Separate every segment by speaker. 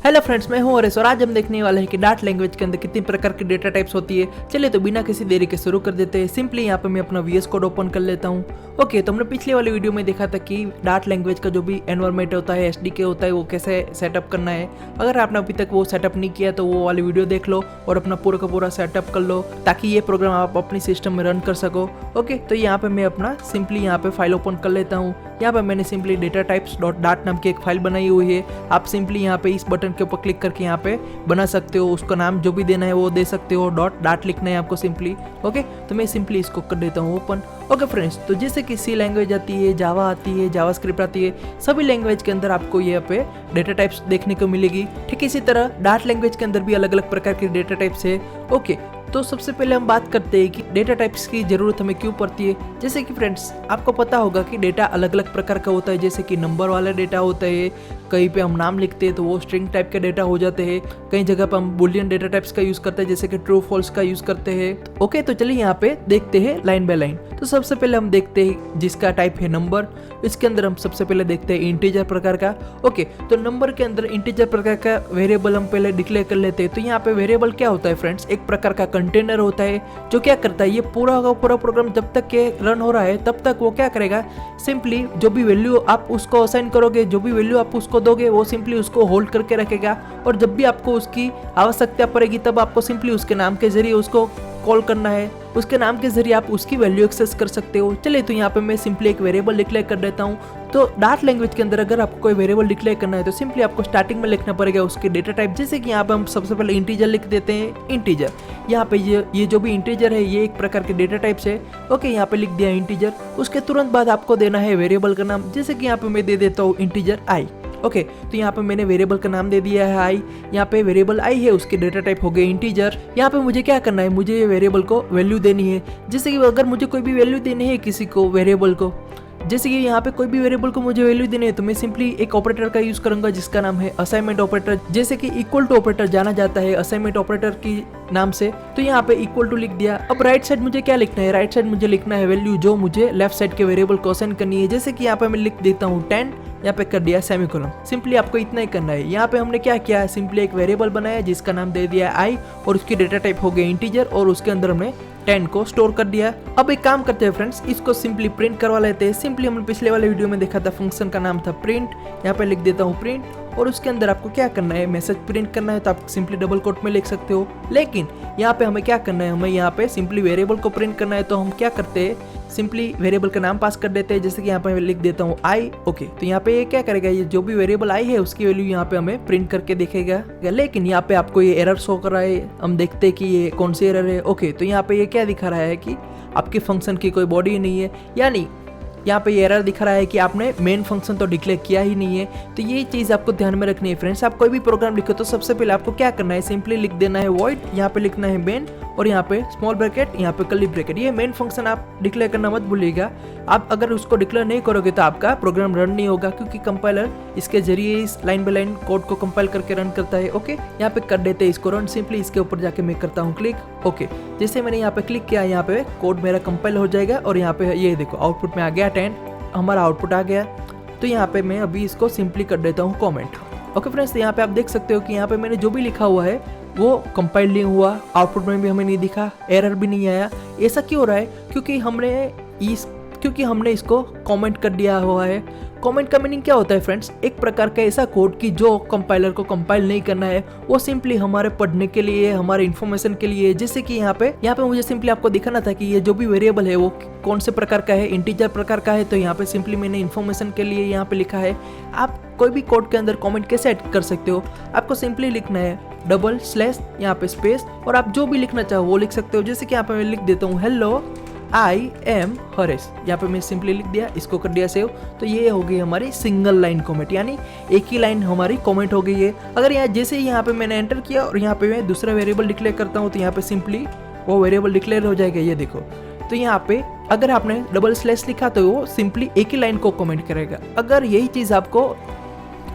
Speaker 1: Hello friends, मैं हूं हरीश और आज हम देखने वाले हैं कि डार्ट लैंग्वेज के अंदर कितनी प्रकार की डेटा टाइप्स होती है। चलिए तो बिना किसी देरी के शुरू कर देते हैं। सिंपली यहाँ पे मैं अपना VS कोड ओपन कर लेता हूँ। ओके, तो हमने पिछले वाली वीडियो में देखा था कि डार्ट लैंग्वेज का जो भी एनवायरनमेंट होता है, SDK होता है, वो कैसे सेटअप करना है। अगर आपने अभी तक वो सेटअप नहीं किया तो वो वाली वीडियो देख लो और अपना पूरा का पूरा सेटअप कर लो ताकि ये प्रोग्राम आप अपनी सिस्टम में रन कर सको। ओके, तो यहाँ पे मैं अपना सिंपली यहाँ पे फाइल ओपन कर लेता हूँ। यहाँ पे मैंने simply data types dot dart नाम की एक फाइल बनाई हुई है। आप सिंपली यहाँ पे इस बटन के ऊपर क्लिक करके यहाँ पे बना सकते हो। उसका नाम जो भी देना है वो दे सकते हो। डॉट डार्ट लिखना है आपको सिंपली। ओके, तो मैं सिंपली इसको कर देता हूँ ओपन। ओके फ्रेंड्स, तो जैसे कि सी लैंग्वेज आती है, जावा आती है, जावास्क्रिप्ट आती है, सभी लैंग्वेज के अंदर आपको यहाँ पे डेटा टाइप्स देखने को मिलेगी। ठीक इसी तरह डार्ट लैंग्वेज के अंदर भी अलग अलग प्रकार के डेटा टाइप्स है। ओके, तो सबसे पहले हम बात करते हैं कि डेटा टाइप्स की ज़रूरत हमें क्यों पड़ती है। जैसे कि फ्रेंड्स, आपको पता होगा कि डेटा अलग अलग प्रकार का होता है। जैसे कि नंबर वाला डेटा होता है, कहीं पे हम नाम लिखते हैं तो वो स्ट्रिंग टाइप के डेटा हो जाते हैं। कई जगह पर हम बुलियन डेटा टाइप्स का यूज़ करते हैं, जैसे कि ट्रू फॉल्स का यूज़ करते हैं। ओके, तो चलिए यहाँ पे देखते हैं लाइन बाय लाइन। तो सबसे पहले हम देखते हैं जिसका टाइप है नंबर। इसके अंदर हम सबसे पहले देखते हैं इंटीजर प्रकार का। ओके, तो नंबर के अंदर इंटीजर प्रकार का वेरिएबल हम पहले डिक्लेयर कर लेते हैं। तो यहाँ पे वेरिएबल क्या होता है फ्रेंड्स, एक प्रकार का कंटेनर होता है जो क्या करता है, ये पूरा का पूरा प्रोग्राम जब तक के रन हो रहा है तब तक वो क्या करेगा, सिंपली जो भी वैल्यू आप उसको असाइन करोगे, जो भी वैल्यू आप उसको दोगे, वो सिंपली उसको होल्ड करके रखेगा। और जब भी आपको उसकी आवश्यकता पड़ेगी तब आपको सिंपली उसके नाम के जरिए उसको कॉल करना है। उसके नाम के जरिए आप उसकी वैल्यू एक्सेस कर सकते हो। चलिए, तो यहाँ पे मैं सिंपली एक वेरिएबल डिक्लेयर कर देता हूँ। तो डार्ट लैंग्वेज के अंदर अगर आपको कोई वेरिएबल डिक्लेयर करना है तो सिंपली आपको स्टार्टिंग में लिखना पड़ेगा उसके डेटा टाइप। जैसे कि यहाँ पे हम सबसे पहले इंटीजर लिख देते हैं। इंटीजर, यहाँ पे ये जो भी इंटीजर है ये एक प्रकार के डेटा टाइप है। ओके, यहाँ पे लिख दिया इंटीजर। उसके तुरंत बाद आपको देना है वेरिएबल का नाम। जैसे कि यहाँ पे मैं दे देता हूँ इंटीजर आई। ओके, तो यहाँ पे मैंने वेरिएबल का नाम दे दिया है आई। यहाँ पे वेरिएबल आई है, उसके डेटा टाइप हो गए इंटीजर। यहाँ पे मुझे क्या करना है, मुझे ये वेरिएबल को वैल्यू देनी है। जैसे कि अगर मुझे कोई भी वैल्यू देनी है किसी को वेरिएबल को, जैसे कि यहाँ पे कोई भी वेरिएबल को मुझे वैल्यू देनी है तो मैं सिंपली एक ऑपरेटर का यूज करूंगा जिसका नाम है असाइनमेंट ऑपरेटर। जैसे कि इक्वल टू ऑपरेटर जाना जाता है असाइनमेंट ऑपरेटर की नाम से। तो यहाँ पे इक्वल टू लिख दिया। अब राइट साइड मुझे क्या लिखना है, राइट साइड मुझे लिखना है वैल्यू जो मुझे लेफ्ट साइड के वेरिएबल को असाइन करनी है। जैसे कि यहाँ पे मैं लिख देता हूँ 10, यहाँ पे कर दिया सेमीकोलन। सिंपली आपको इतना ही करना है। यहाँ पे हमने क्या किया है, सिंपली एक वेरिएबल बनाया जिसका नाम दे दिया आई और उसकी डेटा टाइप हो गया इंटीजर और उसके अंदर हमने 10 को स्टोर कर दिया। अब एक काम करते हैं फ्रेंड्स, इसको सिंपली प्रिंट करवा लेते हैं। सिंपली हमने पिछले वाले वीडियो में देखा था फंक्शन का नाम था प्रिंट। यहाँ पे लिख देता हूँ प्रिंट और उसके अंदर आपको क्या करना है, मैसेज प्रिंट करना है तो आप सिंपली डबल कोट में लिख सकते हो। लेकिन यहाँ पे हमें क्या करना है, हमें यहाँ पे सिंपली वेरिएबल को प्रिंट करना है। तो हम क्या करते हैं, सिंपली वेरिएबल का नाम पास कर देते हैं। जैसे कि यहाँ पे लिख देता हूँ आई। ओके, तो यहाँ पे ये क्या करेगा, ये जो भी वेरिएबल आई है उसकी वैल्यू यहाँ पे हमें प्रिंट करके दिखेगा। लेकिन यहाँ पे आपको ये एरर शो कर रहा है। हम देखते हैं कि ये कौन सी एरर है। ओके, तो यहाँ पे ये क्या दिखा रहा है कि आपके फंक्शन की कोई बॉडी नहीं है, यानी यहाँ पे एरर दिख रहा है कि आपने मेन फंक्शन तो डिक्लेयर किया ही नहीं है। तो ये चीज़ आपको ध्यान में रखनी है फ्रेंड्स। आप कोई भी प्रोग्राम लिखो तो सबसे पहले आपको क्या करना है, सिंपली लिख देना है वॉइड, यहाँ पे लिखना है मेन और यहाँ पे स्मॉल ब्रैकेट, यहाँ पे कर्ली ब्रैकेट। ये मेन फंक्शन आप डिक्लेयर करना मत भूलिएगा। आप अगर उसको डिक्लेयर नहीं करोगे तो आपका प्रोग्राम रन नहीं होगा, क्योंकि कंपाइलर इसके जरिए इस लाइन बाय लाइन कोड को कंपाइल करके रन करता है। ओके, यहाँ पे कर देते हैं इसको रन। सिंपली इसके ऊपर जाके मैं करता हूँ क्लिक। ओके, जैसे मैंने यहाँ पे क्लिक किया, यहाँ पे कोड मेरा कंपाइल हो जाएगा और यहाँ पे ये देखो आउटपुट में आ गया 10, हमारा आउटपुट आ गया। तो यहाँ पे मैं अभी इसको सिंपली कर देता हूँ कमेंट। ओके फ्रेंड्स, यहाँ पे आप देख सकते हो कि यहाँ पे मैंने जो भी लिखा हुआ है वो कंपाइल नहीं हुआ, आउटपुट में भी हमें नहीं दिखा, एरर भी नहीं आया। ऐसा क्यों हो रहा है, क्योंकि हमने इसको कमेंट कर दिया हुआ है। कमेंट का मीनिंग क्या होता है फ्रेंड्स, एक प्रकार का ऐसा कोड कि जो कंपाइलर को कंपाइल नहीं करना है, वो सिंपली हमारे पढ़ने के लिए, हमारे इन्फॉर्मेशन के लिए। जैसे कि यहाँ पे मुझे सिंपली आपको दिखाना था कि ये जो भी वेरिएबल है वो कौन से प्रकार का है, इंटीजर प्रकार का है। तो यहाँ पे सिंपली मैंने इन्फॉर्मेशन के लिए यहाँ पे लिखा है। आप कोई भी कोड के अंदर कमेंट कैसे ऐड कर सकते हो, आपको सिंपली लिखना है डबल स्लैश, यहाँ पे स्पेस और आप जो भी लिखना चाहो वो लिख सकते हो। जैसे कि यहाँ पे मैं लिख देता हूँ हेलो आई एम हरीश, यहाँ पे मैं सिंपली लिख दिया, इसको कर दिया सेव। तो ये हो गई हमारी सिंगल लाइन कमेंट, यानी एक ही लाइन हमारी कमेंट हो गई है। अगर यहाँ जैसे ही यहाँ पे मैंने एंटर किया और यहाँ पे मैं दूसरा वेरिएबल डिक्लेयर करता हूँ तो यहाँ पे सिंपली वो वेरिएबल डिक्लेयर हो जाएगा। ये देखो, तो यहाँ पे अगर आपने डबल स्लैश लिखा तो वो सिंपली एक ही लाइन को कमेंट करेगा। अगर यही चीज़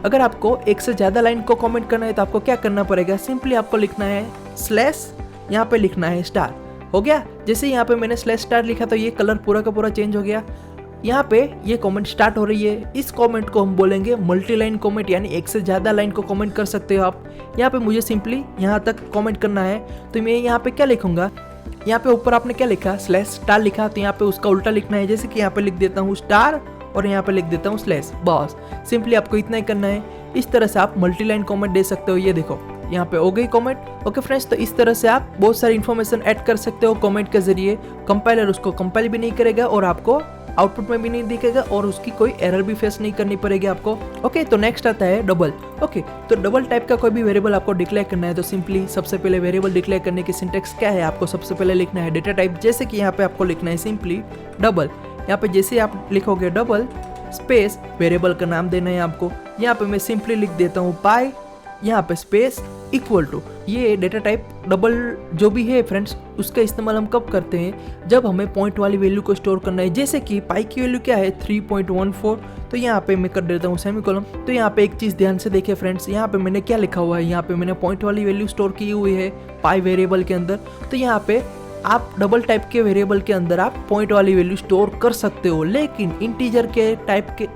Speaker 1: अगर आपको एक से ज़्यादा लाइन को कमेंट करना है तो आपको क्या करना पड़ेगा, सिंपली आपको लिखना है स्लैश, यहाँ पे लिखना है स्टार। हो गया। जैसे यहाँ पे मैंने स्लैश स्टार लिखा तो ये कलर पूरा का पूरा चेंज हो गया। यहाँ पे ये कमेंट स्टार्ट हो रही है, इस कमेंट को हम बोलेंगे मल्टी लाइन कमेंट, यानी एक से ज़्यादा लाइन को कमेंट कर सकते हो आप। यहाँ पे मुझे सिंपली यहाँ तक कमेंट करना है, तो मैं यहाँ पे क्या लिखूंगा, यहाँ पे ऊपर आपने क्या लिखा, स्लैश स्टार लिखा, तो यहाँ पे उसका उल्टा लिखना है, जैसे कि यहाँ पे लिख देता हूँ स्टार और यहाँ पे लिख देता हूँ स्लैश, बस सिंपली आपको इतना ही करना है। इस तरह से आप मल्टी लाइन कमेंट दे सकते हो। ये देखो यहाँ पे हो गई कमेंट। ओके फ्रेंड्स, तो इस तरह से आप बहुत सारी इन्फॉर्मेशन ऐड कर सकते हो कमेंट के जरिए। कंपाइलर उसको कंपाइल भी नहीं करेगा और आपको आउटपुट में भी नहीं दिखेगा और उसकी कोई एरर भी फेस नहीं करनी पड़ेगी आपको। ओके, तो नेक्स्ट आता है डबल। ओके, तो डबल टाइप का कोई भी वेरिएबल आपको डिक्लेयर करना है, तो सिंपली सबसे पहले वेरिएबल डिक्लेयर करने की सिंटेक्स क्या है, आपको सबसे पहले लिखना है डेटा टाइप। जैसे कि यहाँ पे आपको लिखना है सिंपली डबल। यहाँ पे जैसे आप लिखोगे डबल स्पेस वेरिएबल का नाम देना है आपको। यहाँ पे मैं सिंपली लिख देता हूँ पाई, यहाँ पे स्पेस इक्वल टू। ये डेटा टाइप डबल जो भी है फ्रेंड्स, उसका इस्तेमाल हम कब करते हैं, जब हमें पॉइंट वाली वैल्यू को स्टोर करना है। जैसे कि पाई की वैल्यू क्या है 3.14, तो यहाँ पे मैं कर देता हूँ सेमीकोलन। तो यहाँ पे एक चीज़ ध्यान से देखिए फ्रेंड्स, यहाँ पे मैंने क्या लिखा हुआ है, यहाँ पे मैंने पॉइंट वाली वैल्यू स्टोर की हुई है पाई वेरिएबल के अंदर। तो यहाँ पे आप डबल टाइप के वेरिएबल के अंदर आप पॉइंट वाली वैल्यू स्टोर कर सकते हो, लेकिन इंटीजर के टाइप के,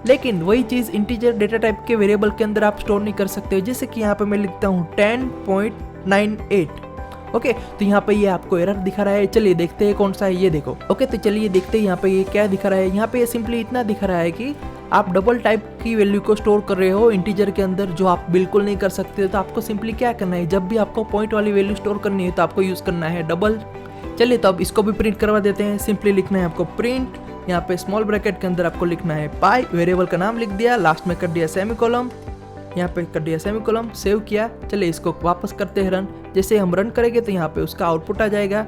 Speaker 1: लेकिन वही चीज़ इंटीजर डेटा टाइप के वेरिएबल के अंदर आप स्टोर नहीं कर सकते हो। जैसे कि यहाँ पे मैं लिखता हूँ 10.98। ओके, तो यहाँ पे ये आपको एरर दिखा रहा है। चलिए देखते हैं कौन सा है, ये देखो। ओके, तो चलिए देखते हैं यहाँ पे ये क्या दिखा रहा है। यहाँ पे ये सिंपली इतना दिखा रहा है कि आप डबल टाइप की वैल्यू को स्टोर कर रहे हो इंटीजर के अंदर, जो आप बिल्कुल नहीं कर सकते। तो आपको सिंपली क्या करना है, जब भी आपको पॉइंट वाली वैल्यू स्टोर करनी है तो आपको यूज़ करना है डबल। चलिए तो अब इसको भी प्रिंट करवा देते हैं। सिंपली लिखना है आपको प्रिंट, यहाँ पे स्मॉल ब्रैकेट के अंदर आपको लिखना है पाई, वेरिएबल का नाम लिख दिया, लास्ट में कर दिया सेमीकोलन, यहाँ पे कर दिया सेमीकोलन, सेव किया। चलिए इसको वापस करते हैं रन। जैसे हम रन करेंगे तो यहाँ पे उसका आउटपुट आ जाएगा।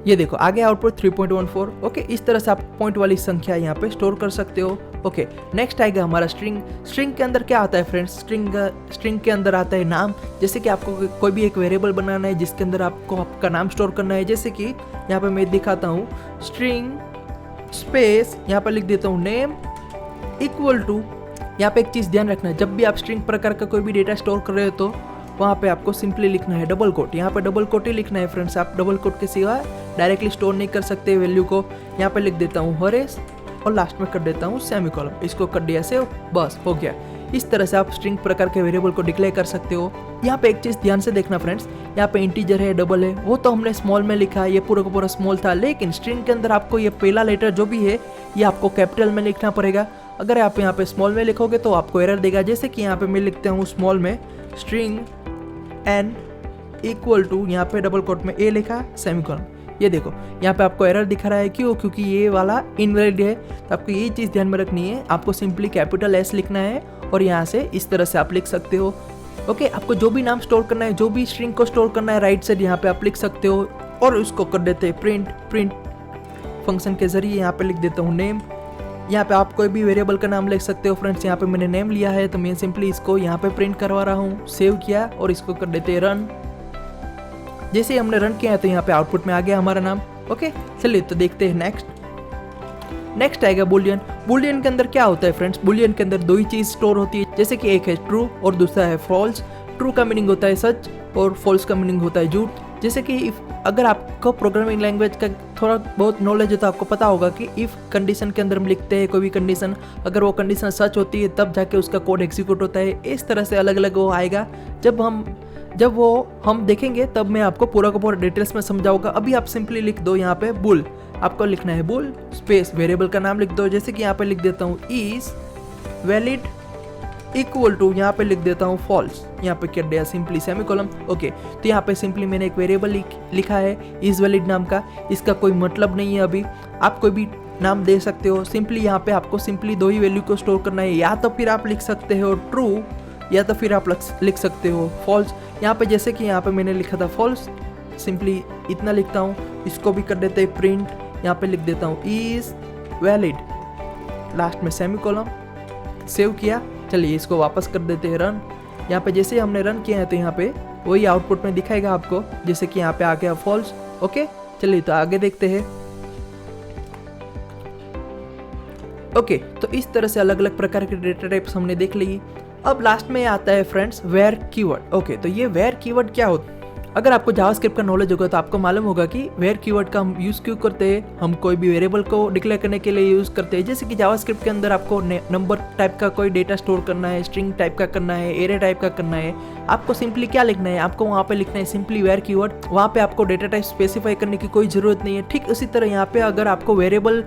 Speaker 1: ये देखो आ गया आउटपुट 3.14। ओके, इस तरह से आप पॉइंट वाली संख्या यहाँ पे स्टोर कर सकते हो। ओके, नेक्स्ट आएगा हमारा स्ट्रिंग। स्ट्रिंग के अंदर क्या आता है फ्रेंड्स, स्ट्रिंग के अंदर आता है नाम। जैसे कि आपको कोई भी एक वेरिएबल बनाना है जिसके अंदर आपको आपका नाम स्टोर करना है। जैसे कि यहाँ पे मैं दिखाता हूँ, स्ट्रिंग स्पेस, यहाँ पर लिख देता हूँ नेम इक्वल टू। यहाँ पे एक चीज़ ध्यान रखना है, जब भी आप स्ट्रिंग प्रकार का कोई भी डेटा स्टोर कर रहे हो तो वहाँ पे आपको सिंपली लिखना है डबल कोट। यहाँ पे डबल कोट ही लिखना है फ्रेंड्स, आप डबल कोट के सिवा डायरेक्टली स्टोर नहीं कर सकते वैल्यू को। यहाँ पे लिख देता हूँ हरेस और लास्ट में कर देता हूँ सेमीकोलन। इसको कर दिया सेव, बस हो गया। इस तरह से आप स्ट्रिंग प्रकार के वेरिएबल को डिक्लेयर कर सकते हो। यहाँ पे एक चीज़ ध्यान से देखना फ्रेंड्स, यहाँ पे इंटीजर है डबल है, वो तो हमने स्मॉल में लिखा, ये पूरा का पूरा स्मॉल था, लेकिन स्ट्रिंग के अंदर आपको ये पहला लेटर जो भी है ये आपको कैपिटल में लिखना पड़ेगा। अगर आप यहाँ पे स्मॉल में लिखोगे तो आपको एरर देगा। जैसे कि यहाँ पे मैं लिखता हूँ स्मॉल में स्ट्रिंग एन इक्वल टू, यहाँ पे डबल कोट में ए लिखा सेमीकोलन। ये देखो यहाँ पे आपको एरर दिखा रहा है, क्यों, क्योंकि ये वाला इनवैलिड है। तो आपको ये चीज़ ध्यान में रखनी है, आपको सिंपली कैपिटल एस लिखना है और यहाँ से इस तरह से आप लिख सकते हो। ओके, आपको जो भी नाम स्टोर करना है, जो भी स्ट्रिंग को स्टोर करना है, राइट साइड यहाँ पे आप लिख सकते हो और उसको कर देते हैं प्रिंट फंक्शन के जरिए। यहाँ पे लिख देता हूँ नेम। यहाँ पे आप कोई भी वेरिएबल का नाम लिख सकते हो फ्रेंड्स। यहाँ पे मैंने नेम लिया है तो मैं सिंपली इसको यहाँ पे प्रिंट करवा रहा हूँ। सेव किया और इसको कर देते हैं रन। जैसे हमने रन किया है तो यहाँ पे आउटपुट में आ गया हमारा नाम। ओके, चलिए तो देखते हैं नेक्स्ट आएगा बुलियन। बुलियन के अंदर क्या होता है फ्रेंड्स, बुलियन के अंदर दो ही चीज स्टोर होती है। जैसे कि एक है ट्रू और दूसरा है फॉल्स। ट्रू का मीनिंग होता है सच और फॉल्स का मीनिंग होता है झूठ। जैसे कि अगर आपको प्रोग्रामिंग लैंग्वेज का थोड़ा बहुत नॉलेज है तो आपको पता होगा कि इफ कंडीशन के अंदर हम लिखते हैं कोई भी कंडीशन, अगर वो कंडीशन सच होती है तब जाके उसका कोड एग्जीक्यूट होता है। इस तरह से अलग अलग वो आएगा। जब वो हम देखेंगे तब मैं आपको पूरा का पूरा डिटेल्स में समझाऊंगा। अभी आप सिंपली लिख दो यहाँ पे बुल, आपको लिखना है बुल स्पेस वेरिएबल का नाम लिख दो। जैसे कि यहाँ पे लिख देता हूँ इज वैलिड इक्वल टू, यहाँ पे लिख देता हूँ फॉल्स, यहाँ पे कर दिया सिंपली सेमीकोलन। ओके, तो यहाँ पे सिंपली मैंने एक वेरिएबल लिखा है इज वैलिड नाम का। इसका कोई मतलब नहीं है, अभी आप कोई भी नाम दे सकते हो। सिंपली यहाँ पे आपको सिंपली दो ही वैल्यू को स्टोर करना है, या तो फिर आप लिख सकते हो ट्रू या तो फिर आप लिख सकते हो फॉल्स। यहाँ पे जैसे कि यहाँ पे मैंने लिखा था फॉल्स, सिंपली इतना लिखता हूँ। इसको भी कर देते हैं प्रिंट, यहाँ पे लिख देता हूँ इज वैलिड, लास्ट में सेमीकोलन। सेव किया, चलिए इसको वापस कर देते हैं रन। यहाँ पे जैसे हमने रन किया है तो यहाँ पे वही आउटपुट में दिखाएगा आपको, जैसे कि यहाँ पे आ गया फॉल्स। ओके, चलिए तो आगे देखते हैं। ओके, तो इस तरह से अलग अलग प्रकार के डेटा टाइप्स हमने देख ली। अब लास्ट में आता है फ्रेंड्स वेर कीवर्ड। ओके, तो ये वेर कीवर्ड क्या होता है? अगर आपको जावास्क्रिप्ट का नॉलेज होगा तो आपको मालूम होगा कि वेयर कीवर्ड का हम यूज़ क्यों करते हैं। हम कोई भी वेरिएबल को डिक्लेयर करने के लिए यूज़ करते हैं। जैसे कि जावास्क्रिप्ट के अंदर आपको नंबर टाइप का कोई डेटा स्टोर करना है, स्ट्रिंग टाइप का करना है, एरे टाइप का करना है, आपको सिंपली क्या लिखना है, आपको वहाँ पे लिखना है सिंपली वेयर कीवर्ड। वहाँ पे आपको डेटा टाइप स्पेसिफाई करने की कोई ज़रूरत नहीं है। ठीक उसी तरह यहाँ पे अगर आपको वेरिएबल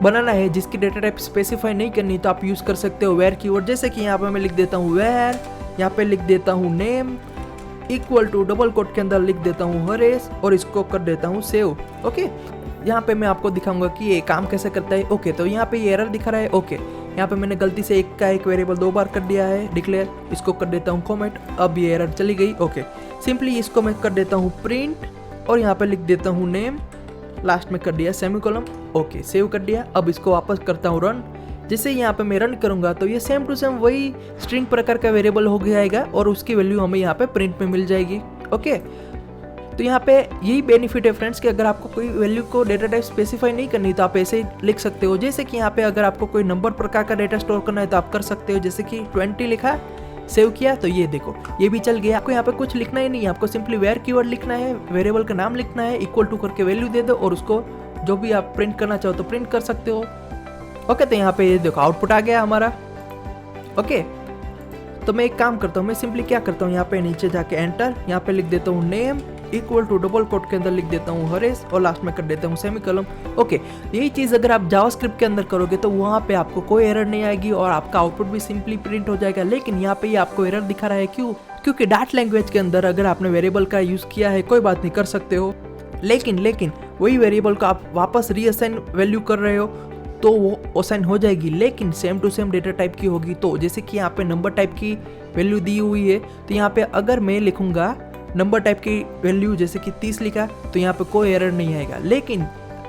Speaker 1: बनाना है जिसकी डेटा टाइप स्पेसिफाई नहीं करनी तो आप यूज़ कर सकते हो वेयर कीवर्ड। जैसे कि यहाँ पे मैं लिख देता हूँ वेयर, यहाँ पे लिख देता हूँ name equal to double quote के अंदर लिख देता हूँ हरेस और इसको कर देता हूँ सेव। ओके, यहाँ पे मैं आपको दिखाऊंगा कि ये काम कैसे करता है। ओके, तो यहाँ पे ये एरर दिखा रहा है। ओके, यहाँ पे मैंने गलती से एक का एक वेरिएबल 2 बार कर दिया है डिक्लेयर, इसको कर देता हूँ कमेंट, अब ये एरर चली गई। ओके, सिंपली इसको मैं कर देता हूँ प्रिंट और यहाँ पे लिख देता हूँ नेम, लास्ट में कर दिया सेमीकोलन। ओके, सेव कर दिया। अब इसको वापस करता हूँ रन। जैसे यहाँ पे मैं रन करूंगा तो ये सेम टू सेम वही स्ट्रिंग प्रकार का वेरिएबल हो जाएगा और उसकी वैल्यू हमें यहाँ पे प्रिंट में मिल जाएगी। ओके, तो यहाँ पे यही बेनिफिट है फ्रेंड्स कि अगर आपको कोई वैल्यू को डेटा टाइप स्पेसिफाई नहीं करनी तो आप ऐसे ही लिख सकते हो। जैसे कि यहाँ पे अगर आपको कोई नंबर प्रकार का डेटा स्टोर करना है तो आप कर सकते हो। जैसे कि 20 लिखा, सेव किया तो ये देखो ये भी चल गया। आपको यहाँ पे कुछ लिखना ही नहीं है, आपको सिंपली वेयर कीवर्ड लिखना है, वेरिएबल का नाम लिखना है, इक्वल टू करके वैल्यू दे दो और उसको जो भी आप प्रिंट करना चाहो तो प्रिंट कर सकते हो। ओके, तो यहाँ पे ये देखो आउटपुट आ गया हमारा। ओके, तो मैं एक काम करता हूँ, मैं सिंपली क्या करता हूँ, यहाँ पे नीचे जाके एंटर, यहाँ पे लिख देता हूँ name equal to double quote के अंदर लिख देता हूँ हरेस और लास्ट में कर देता हूँ सेमीकोलन। ओके, यही चीज़ अगर आप जावास्क्रिप्ट के अंदर करोगे तो वहाँ पे आपको कोई एरर नहीं आएगी और आपका आउटपुट भी सिंपली प्रिंट हो जाएगा। लेकिन यहाँ पे आपको एरर दिखा रहा है, क्यों? क्योंकि डार्ट लैंग्वेज के अंदर अगर आपने वेरिएबल का यूज़ किया है कोई बात नहीं, कर सकते हो, लेकिन वही वेरिएबल को आप वापस रीअसाइन वैल्यू कर रहे हो तो वो असाइन हो जाएगी, लेकिन same to same data type की होगी। तो जैसे कि यहाँ पे नंबर टाइप की वैल्यू दी हुई है तो यहाँ पे अगर मैं लिखूंगा नंबर टाइप की वैल्यू जैसे कि 30 लिखा तो यहाँ पे कोई एरर नहीं आएगा। लेकिन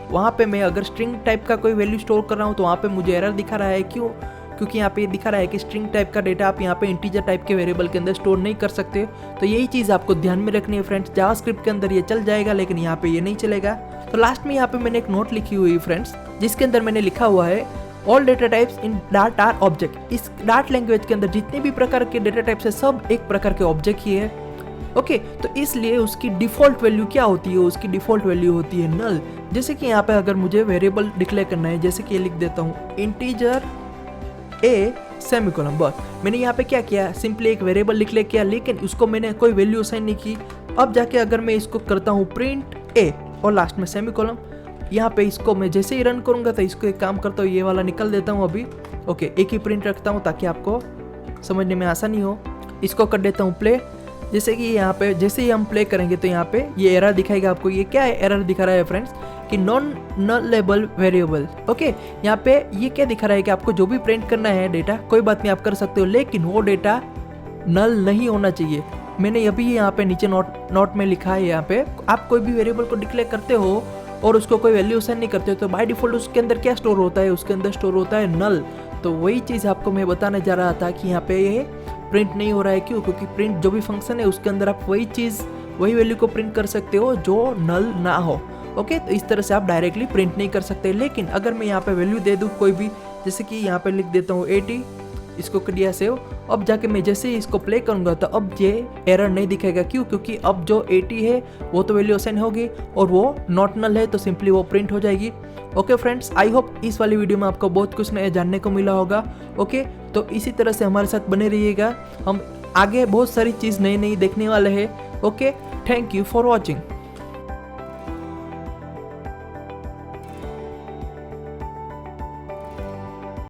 Speaker 1: वहाँ पे मैं अगर स्ट्रिंग टाइप का कोई वैल्यू स्टोर कर रहा हूँ तो वहाँ पे मुझे एरर दिखा रहा है। क्यों? क्योंकि यहाँ पे दिखा रहा है कि स्ट्रिंग टाइप का डेटा आप यहाँ पे इंटीजर टाइप के वेरिएबल के अंदर स्टोर नहीं कर सकते। तो यही चीज़ आपको ध्यान में रखनी है फ्रेंड्स। जावास्क्रिप्ट के अंदर ये चल जाएगा लेकिन यहाँ पे ये नहीं चलेगा। तो लास्ट में यहाँ पे मैंने एक नोट लिखी हुई फ्रेंड्स जिसके अंदर मैंने लिखा हुआ है all data types in Dart are object. इस डार्ट लैंग्वेज के अंदर जितने भी प्रकार के डेटा टाइप्स है सब एक प्रकार के ऑब्जेक्ट ही है। ओके, तो इसलिए उसकी डिफॉल्ट वैल्यू क्या होती है? उसकी डिफॉल्ट वैल्यू होती है नल। जैसे कि यहाँ पे अगर मुझे वेरिएबल डिक्लेयर करना है, जैसे कि ये लिख देता हूँ इंटीजर ए सेमीकोलन, बस मैंने यहाँ पे क्या किया, सिंपली एक वेरिएबल डिक्लेयर किया लेकिन उसको मैंने कोई वैल्यू असाइन नहीं की। अब जाके अगर मैं इसको करता हूँ प्रिंट ए और लास्ट में सेमीकोलन, यहाँ पे इसको मैं जैसे ही रन करूंगा तो इसको एक काम करता हूँ, ये वाला निकल देता हूँ अभी। ओके, एक ही प्रिंट रखता हूँ ताकि आपको समझने में आसानी हो। इसको कर देता हूँ प्ले। जैसे कि यहाँ पे जैसे ही हम प्ले करेंगे तो यहाँ पे ये एरर दिखाएगा आपको। ये क्या है एरर दिखा रहा है फ्रेंड्स कि नॉन नलेबल वेरिएबल। ओके, यहाँ पे ये क्या दिखा रहा है कि आपको जो भी प्रिंट करना है डेटा कोई बात नहीं आप कर सकते हो, लेकिन वो डेटा नल नहीं होना चाहिए। मैंने अभी यहाँ पे नीचे नोट में लिखा है, यहाँ पे आप कोई भी वेरिएबल को डिक्लेयर करते हो और उसको कोई वैल्यू असाइन नहीं करते हो तो बाय डिफॉल्ट उसके अंदर क्या स्टोर होता है, उसके अंदर स्टोर होता है नल। तो वही चीज़ आपको मैं बताने जा रहा था कि यहाँ पे ये प्रिंट नहीं हो रहा है। क्यों? क्योंकि प्रिंट जो भी फंक्शन है उसके अंदर आप वही चीज़ वही वैल्यू को प्रिंट कर सकते हो जो नल ना हो। ओके, तो इस तरह से आप डायरेक्टली प्रिंट नहीं कर सकते। लेकिन अगर मैं यहाँ पे वैल्यू दे दूँ कोई भी, जैसे कि यहाँ पे लिख देता हूँ 80, इसको कर दिया सेव। अब जाके मैं जैसे ही इसको प्ले करूँगा तो अब ये एरर नहीं दिखेगा। क्यों? क्योंकि अब जो 80 है वो तो वैल्यू असाइन होगी और वो नॉट नल है तो सिंपली वो प्रिंट हो जाएगी। ओके फ्रेंड्स, आई होप इस वाली वीडियो में आपको बहुत कुछ नया जानने को मिला होगा। ओके, तो इसी तरह से हमारे साथ बने रहिएगा, हम आगे बहुत सारी चीज़ नई नई देखने वाले हैं। Okay, thank you for watching.